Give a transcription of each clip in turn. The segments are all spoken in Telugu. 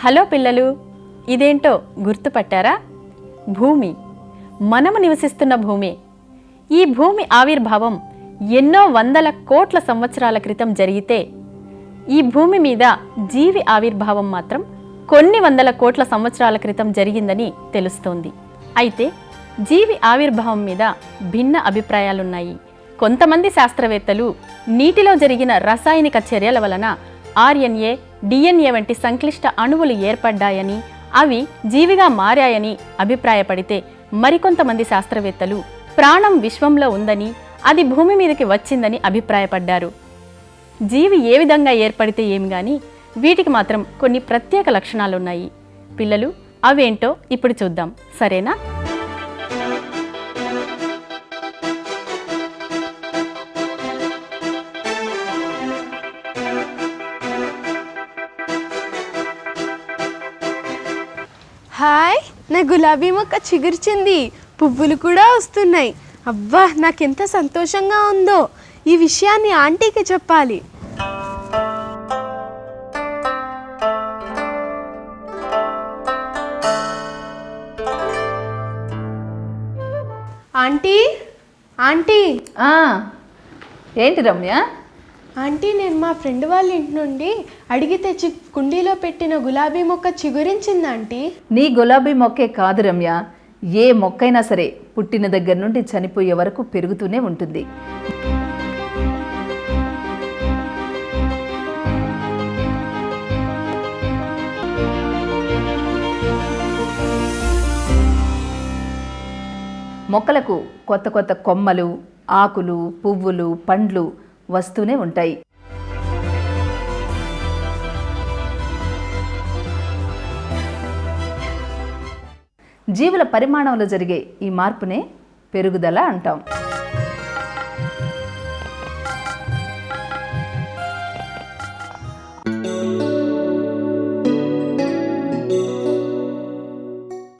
హలో పిల్లలు, ఇదేంటో గుర్తుపట్టారా? భూమి, మనము నివసిస్తున్న భూమి. ఈ భూమి ఆవిర్భావం ఎన్నో వందల కోట్ల సంవత్సరాల క్రితం జరిగితే, ఈ భూమి మీద జీవి ఆవిర్భావం మాత్రం కొన్ని వందల కోట్ల సంవత్సరాల క్రితం జరిగిందని తెలుస్తోంది. అయితే జీవి ఆవిర్భావం మీద భిన్న అభిప్రాయాలున్నాయి. కొంతమంది శాస్త్రవేత్తలు నీటిలో జరిగిన రసాయనిక చర్యల వలన ఆర్ఎన్ఏ, డిఎన్ఏ వంటి సంక్లిష్ట అణువులు ఏర్పడ్డాయని, అవి జీవిగా మారాయని అభిప్రాయపడితే, మరికొంతమంది శాస్త్రవేత్తలు ప్రాణం విశ్వంలో ఉందని, అది భూమి మీదకి వచ్చిందని అభిప్రాయపడ్డారు. జీవి ఏ విధంగా ఏర్పడితే ఏమి గాని, వీటికి మాత్రం కొన్ని ప్రత్యేక లక్షణాలున్నాయి. పిల్లలు, అవేంటో ఇప్పుడు చూద్దాం, సరేనా? హాయ్, నా గులాబీ మొక్క చిగుర్చింది, పువ్వులు కూడా వస్తున్నాయి. అబ్బా, నాకెంత సంతోషంగా ఉందో. ఈ విషయాన్ని ఆంటీకి చెప్పాలి. Aunty, aunty. ఏంటి రమ్య? ఆంటీ, నేను మా ఫ్రెండ్ వాళ్ళ ఇంటి నుండి అడిగి తెచ్చి కుండీలో పెట్టిన గులాబీ మొక్క చిగురించింది ఆంటీ. నీ గులాబీ మొక్కే కాదు రమ్య, ఏ మొక్కైనా సరే పుట్టిన దగ్గర నుండి చనిపోయే వరకు పెరుగుతూనే ఉంటుంది. మొక్కలకు కొత్త కొత్త కొమ్మలు, ఆకులు, పువ్వులు, పండ్లు వస్తూనే ఉంటాయి. జీవుల పరిమాణంలో జరిగే ఈ మార్పునే పెరుగుదల అంటాం.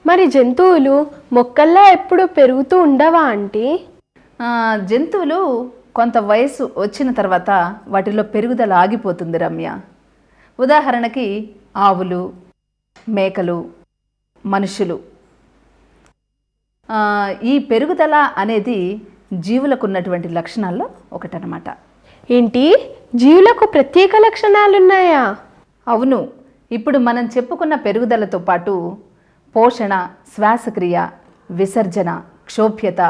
మరి జంతువులు మొక్కల్లా ఎప్పుడు పెరుగుతూ ఉండవా ఆంటీ? జంతువులు కొంత వయసు వచ్చిన తర్వాత వాటిలో పెరుగుదల ఆగిపోతుంది రమ్య. ఉదాహరణకి ఆవులు, మేకలు, మనుషులు. ఈ పెరుగుదల అనేది జీవులకు ఉన్నటువంటి లక్షణాల్లో ఒకటనమాట. ఏంటి, జీవులకు ప్రత్యేక లక్షణాలున్నాయా? అవును. ఇప్పుడు మనం చెప్పుకున్న పెరుగుదలతో పాటు పోషణ, శ్వాసక్రియ, విసర్జన, క్షోభ్యత,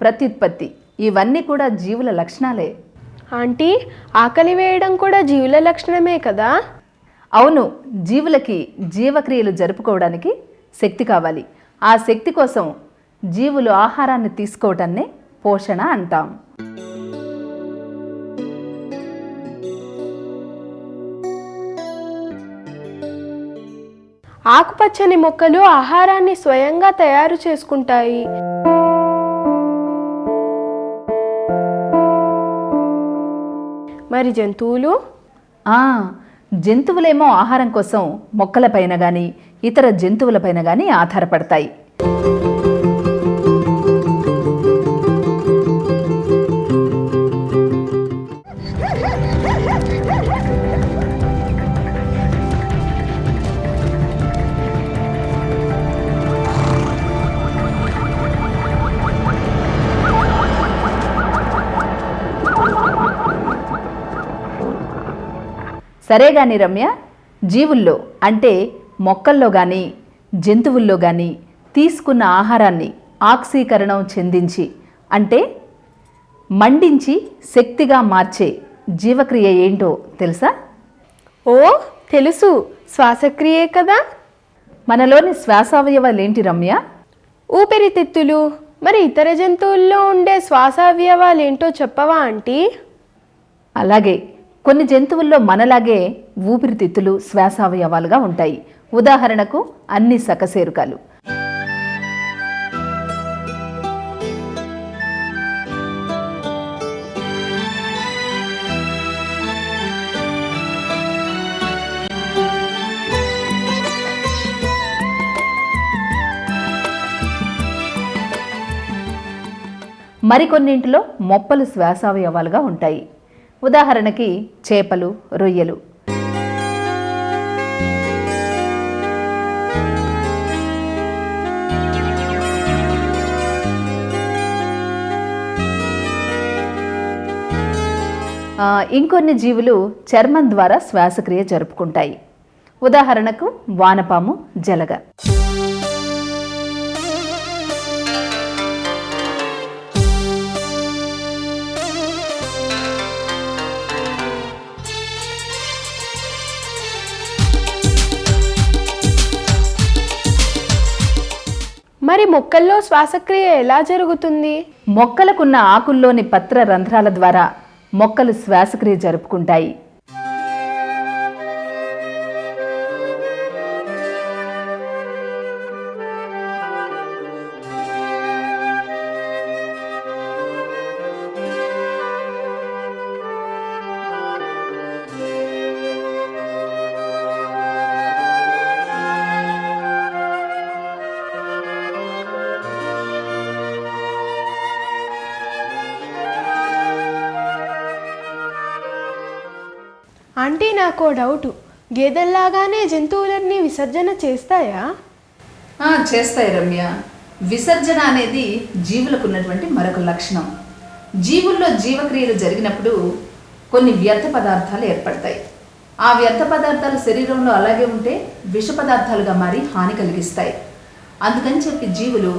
ప్రత్యుత్పత్తి, ఇవన్నీ కూడా జీవుల లక్షణాలే. ఆంటీ, ఆకలి వేయడం కూడా జీవుల లక్షణమే కదా? అవును. జీవులకి జీవక్రియలు జరుపుకోవడానికి శక్తి కావాలి. ఆ శక్తి కోసం జీవులు ఆహారాన్ని తీసుకోవటాన్నే పోషణ అంటాం. ఆకుపచ్చని మొక్కలు ఆహారాన్ని స్వయంగా తయారు చేసుకుంటాయి. మరి జంతువులు? జంతువులేమో ఆహారం కోసం మొక్కలపైన కానీ ఇతర జంతువులపైన కానీ ఆధారపడతాయి. సరే గాని రమ్య, జీవుల్లో అంటే మొక్కల్లో కానీ జంతువుల్లో కానీ తీసుకున్న ఆహారాన్ని ఆక్సీకరణం చెందించి అంటే మండించి శక్తిగా మార్చే జీవక్రియ ఏంటో తెలుసా? ఓ తెలుసు, శ్వాసక్రియే కదా. మనలోని శ్వాసావయవాలేంటి రమ్య? ఊపిరితిత్తులు. మరి ఇతర జంతువుల్లో ఉండే శ్వాసావయవాలేంటో చెప్పవా ఆంటీ? అలాగే, కొన్ని జంతువుల్లో మనలాగే ఊపిరితిత్తులు శ్వాసావయవాలుగా ఉంటాయి. ఉదాహరణకు అన్ని సకశేరుకాలు. మరికొన్నింటిలో మొప్పలు శ్వాసావయవాలుగా ఉంటాయి. ఉదాహరణకి చేపలు, రొయ్యలు. ఇంకొన్ని జీవులు చర్మం ద్వారా శ్వాసక్రియ జరుపుకుంటాయి. ఉదాహరణకు వానపాము, జలగ. మరి మొక్కల్లో శ్వాసక్రియ ఎలా జరుగుతుంది? మొక్కలకున్న ఆకుల్లోని పత్ర రంధ్రాల ద్వారా మొక్కలు శ్వాసక్రియ జరుపుకుంటాయి. ఆంటీ, నాకు డౌటు, గేదెల్లాగానే జంతువులన్నీ విసర్జన చేస్తాయా? చేస్తాయి రమ్య. విసర్జన అనేది జీవులకు ఉన్నటువంటి మరొక లక్షణం. జీవుల్లో జీవక్రియలు జరిగినప్పుడు కొన్ని వ్యర్థ పదార్థాలు ఏర్పడతాయి. ఆ వ్యర్థ పదార్థాలు శరీరంలో అలాగే ఉంటే విష పదార్థాలుగా మారి హాని కలిగిస్తాయి. అందుకని చెప్పి జీవులు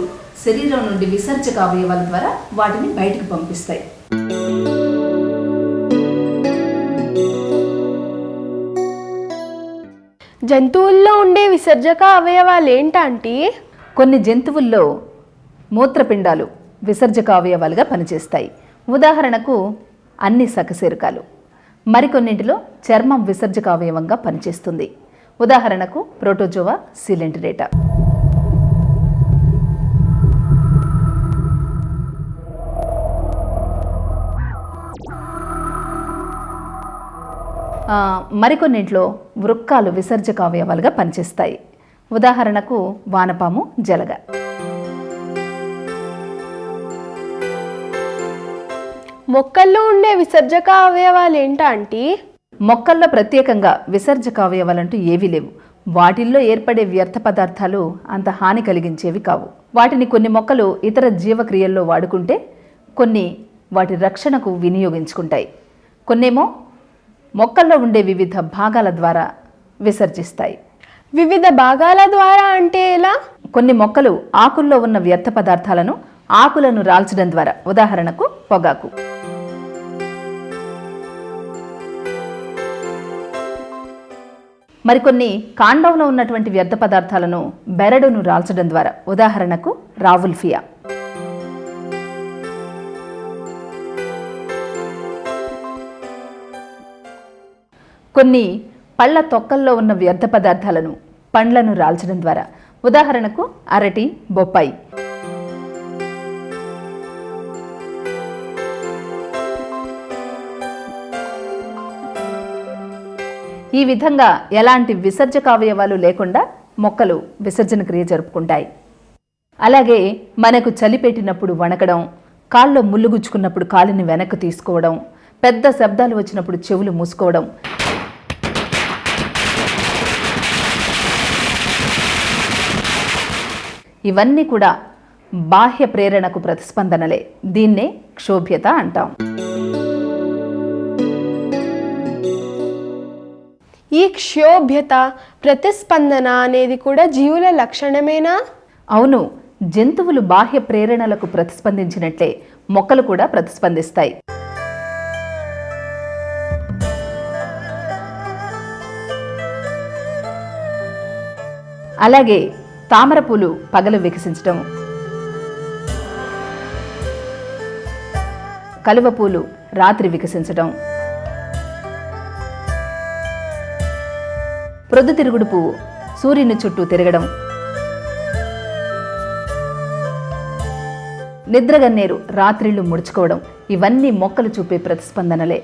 శరీరం నుండి విసర్జక అవయవాల ద్వారా వాటిని బయటకు పంపిస్తాయి. జంతువుల్లో ఉండే విసర్జక అవయవాలు ఏంటంటే? కొన్ని జంతువుల్లో మూత్రపిండాలు విసర్జక అవయవాలుగా పనిచేస్తాయి. ఉదాహరణకు అన్ని సకశేరుకాలు. మరికొన్నింటిలో చర్మం విసర్జక అవయవంగా పనిచేస్తుంది. ఉదాహరణకు ప్రోటోజోవా సిలెంటరేటా. మరికొన్నింట్లో వృక్కాలు విసర్జక అవయవాలుగా పనిచేస్తాయి. ఉదాహరణకు వానపాము, జలగ. మొక్కల్లో ఉండే విసర్జక అవయవాలు ఏంటంటే? మొక్కల్లో ప్రత్యేకంగా విసర్జక అవయవాలంటూ ఏవీ లేవు. వాటిల్లో ఏర్పడే వ్యర్థ పదార్థాలు అంత హాని కలిగించేవి కావు. వాటిని కొన్ని మొక్కలు ఇతర జీవక్రియల్లో వాడుకుంటే, కొన్ని వాటి రక్షణకు వినియోగించుకుంటాయి. కొన్నేమో మొక్కల్లో ఉండే వివిధ భాగాల ద్వారా విసర్జిస్తాయి. వివిధ భాగాల ద్వారా అంటే ఎలా? కొన్ని మొక్కలు ఆకుల్లో ఉన్న వ్యర్థ పదార్థాలను ఆకులను రాల్చడం ద్వారా, ఉదాహరణకు పొగాకు. మరికొన్ని కాండంలో ఉన్నటువంటి వ్యర్థ పదార్థాలను బెరడును రాల్చడం ద్వారా, ఉదాహరణకు రావుల్ఫియా. కొన్ని పళ్ళ తొక్కల్లో ఉన్న వ్యర్థ పదార్థాలను పండ్లను రాల్చడం ద్వారా, ఉదాహరణకు అరటి, బొప్పాయి. ఈ విధంగా ఎలాంటి విసర్జక అవయవాలు లేకుండా మొక్కలు విసర్జన క్రియ జరుపుకుంటాయి. అలాగే మనకు చలి పెట్టినప్పుడు వణకడం, కాల్లో ముళ్ళు గుచ్చుకున్నప్పుడు కాలిని వెనక్కు తీసుకోవడం, పెద్ద శబ్దాలు వచ్చినప్పుడు చెవులు మూసుకోవడం, ఇవన్నీ కూడా బాహ్య ప్రేరణకు ప్రతిస్పందనలే. దీన్నే క్షోభ్యత అంటాం. ఈ క్షోభ్యత, ప్రతిస్పందన అనేది కూడా జీవుల లక్షణమేనా? అవును. జంతువులు బాహ్య ప్రేరణలకు ప్రతిస్పందించినట్లే మొక్కలు కూడా ప్రతిస్పందిస్తాయి. అలాగే తామరపూలు పగలు వికసించడం, కలువ పూలు రాత్రి వికసించడం, ప్రొద్దుతిరుగుడు పువ్వు సూర్యుని చుట్టూ తిరగడం, నిద్రగన్నేరు రాత్రిళ్ళు ముడుచుకోవడం, ఇవన్నీ మొక్కలు చూపే ప్రతిస్పందనలే.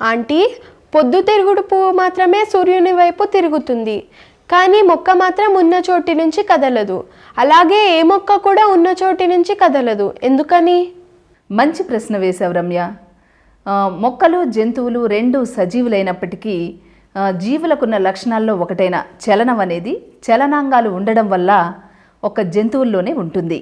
ఆంటీ, పొద్దుతిరుగుడు పువ్వు మాత్రమే సూర్యుని వైపు తిరుగుతుంది, కానీ మొక్క మాత్రం ఉన్న చోటి నుంచి కదలదు. అలాగే ఏ మొక్క కూడా ఉన్న చోటి నుంచి కదలదు, ఎందుకని? మంచి ప్రశ్న వేశావు రమ్య. మొక్కలు జంతువులు రెండు సజీవులైనప్పటికీ జీవులకున్న లక్షణాల్లో ఒకటైన చలనం అనేది చలనాంగాలు ఉండడం వల్ల ఒక జంతువుల్లోనే ఉంటుంది.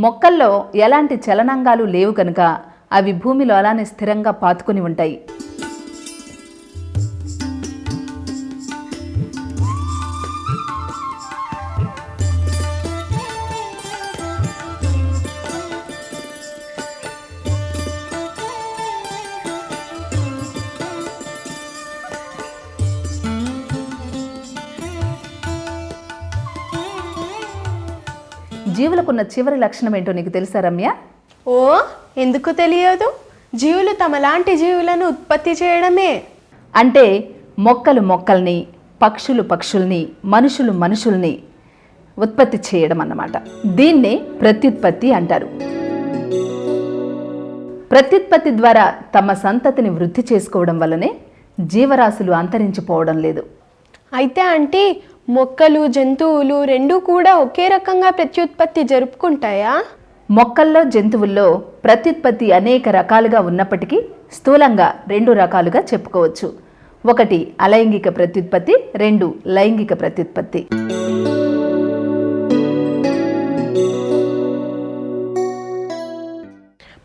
మొక్కల్లో ఎలాంటి చలనాంగాలు లేవు కనుక అవి భూమిలో అలానే స్థిరంగా పాతుకుని ఉంటాయి. జీవులకున్న చివరి లక్షణం ఏంటో నీకు తెలుసా రమ్య? ఓ, ఎందుకు తెలియదు? జీవులు తమలాంటి జీవులను ఉత్పత్తి చేయడమే. అంటే మొక్కలు మొక్కల్ని, పక్షులు పక్షుల్ని, మనుషులు మనుషుల్ని ఉత్పత్తి చేయడం అన్నమాట. దీన్నే ప్రత్యుత్పత్తి అంటారు. ప్రత్యుత్పత్తి ద్వారా తమ సంతతిని వృద్ధి చేసుకోవడం వల్లనే జీవరాశులు అంతరించిపోవడం లేదు. అయితే ఆంటీ, మొక్కలు జంతువులు రెండూ కూడా ఒకే రకంగా ప్రత్యుత్పత్తి జరుపుకుంటాయా? మొక్కల్లో జంతువుల్లో ప్రత్యుత్పత్తి అనేక రకాలుగా ఉన్నప్పటికీ స్థూలంగా రెండు రకాలుగా చెప్పుకోవచ్చు. ఒకటి అలైంగిక ప్రత్యుత్పత్తి, రెండు లైంగిక ప్రత్యుత్పత్తి.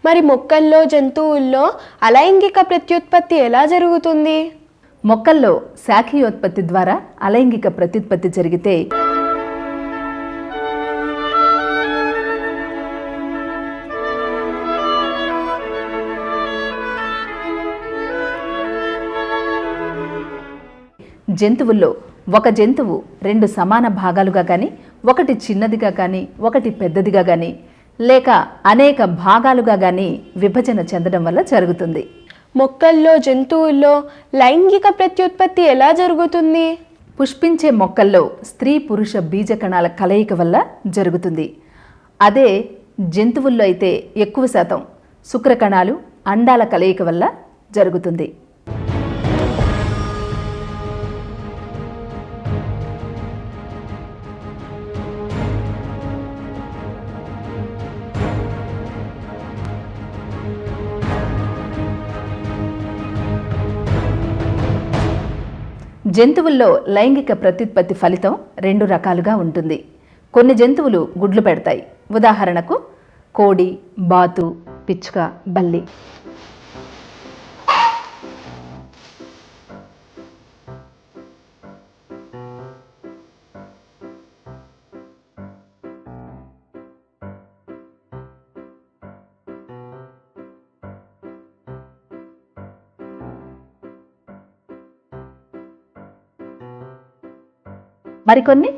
మరి మొక్కల్లో జంతువుల్లో అలైంగిక ప్రత్యుత్పత్తి ఎలా జరుగుతుంది? మొక్కల్లో శాఖీయోత్పత్తి ద్వారా అలైంగిక ప్రత్యుత్పత్తి జరిగితే జంతువుల్లో ఒక జంతువు రెండు సమాన భాగాలుగా కానీ, ఒకటి చిన్నదిగా కానీ ఒకటి పెద్దదిగా కానీ, లేక అనేక భాగాలుగా కానీ విభజన చెందడం వల్ల జరుగుతుంది. మొక్కల్లో జంతువుల్లో లైంగిక ప్రత్యుత్పత్తి ఎలా జరుగుతుంది? పుష్పించే మొక్కల్లో స్త్రీ పురుష బీజకణాల కలయిక వల్ల జరుగుతుంది. అదే జంతువుల్లో అయితే ఎక్కువ శాతం శుక్రకణాలు అండాల కలయిక వల్ల జరుగుతుంది. జంతువుల్లో లైంగిక ప్రత్యుత్పత్తి ఫలితం రెండు రకాలుగా ఉంటుంది. కొన్ని జంతువులు గుడ్లు పెడతాయి. ఉదాహరణకు కోడి, బాతు, పిచ్చుక, బల్లి. మరికొన్ని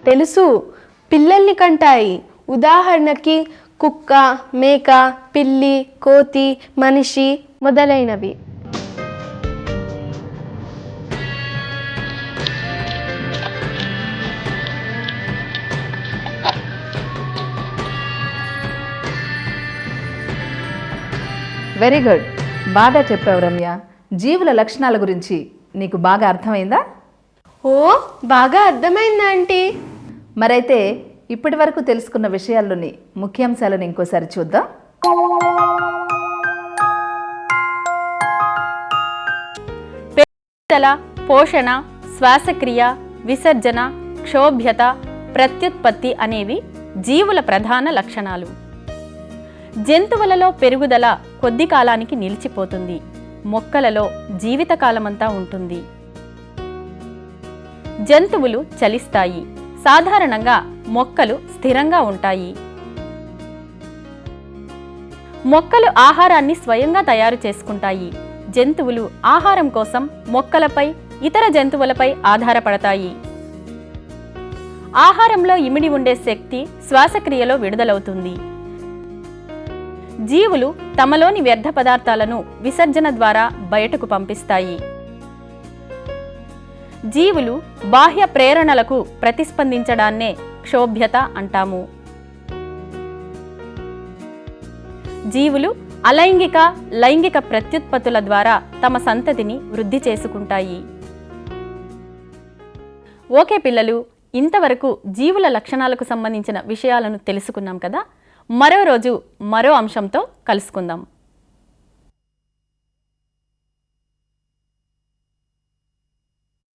తెలుసు, పిల్లల్ని కంటాయి. ఉదాహరణకి కుక్క, మేక, పిల్లి, కోతి, మనిషి మొదలైనవి. వెరీ గుడ్, బాగా చెప్పావు రమ్య. జీవుల లక్షణాల గురించి నీకు బాగా అర్థమైందా? ఓ, బాగా అర్థమైందా ఆంటీ? మరైతే ఇప్పటి వరకు తెలుసుకున్న విషయాల్లోని ముఖ్యాంశాలను ఇంకోసారి చూద్దాం. పెరుగుదల, పోషణ, శ్వాసక్రియ, విసర్జన, క్షోభ్యత, ప్రత్యుత్పత్తి అనేవి జీవుల ప్రధాన లక్షణాలు. జంతువులలో పెరుగుదల కొద్ది కాలానికి నిలిచిపోతుంది. మొక్కలలో జీవితకాలమంతా ఉంటుంది. జంతువులు చలిస్తాయి. సాధారణంగా మొక్కలు స్థిరంగా ఉంటాయి. మొక్కలు ఆహారాన్ని స్వయంగా తయారు చేసుకుంటాయి. జంతువులు ఆహారం కోసం మొక్కలపై, ఇతర జంతువులపై ఆధారపడతాయి. ఆహారంలో ఇమిడి ఉండే శక్తి శ్వాసక్రియలో విడుదలవుతుంది. జీవులు తమలోని వ్యర్థ పదార్థాలను విసర్జన ద్వారా బయటకు పంపిస్తాయి. జీవులు బాహ్య ప్రేరణలకు ప్రతిస్పందించడాన్నే క్షోభ్యత అంటాము. జీవులు అలైంగిక, లైంగిక ప్రత్యుత్పత్తుల ద్వారా తమ సంతతిని వృద్ధి చేసుకుంటాయి. ఓకే పిల్లలు, ఇంతవరకు జీవుల లక్షణాలకు సంబంధించిన విషయాలను తెలుసుకున్నాం కదా. మరో రోజు మరో అంశంతో కలుసుకుందాం.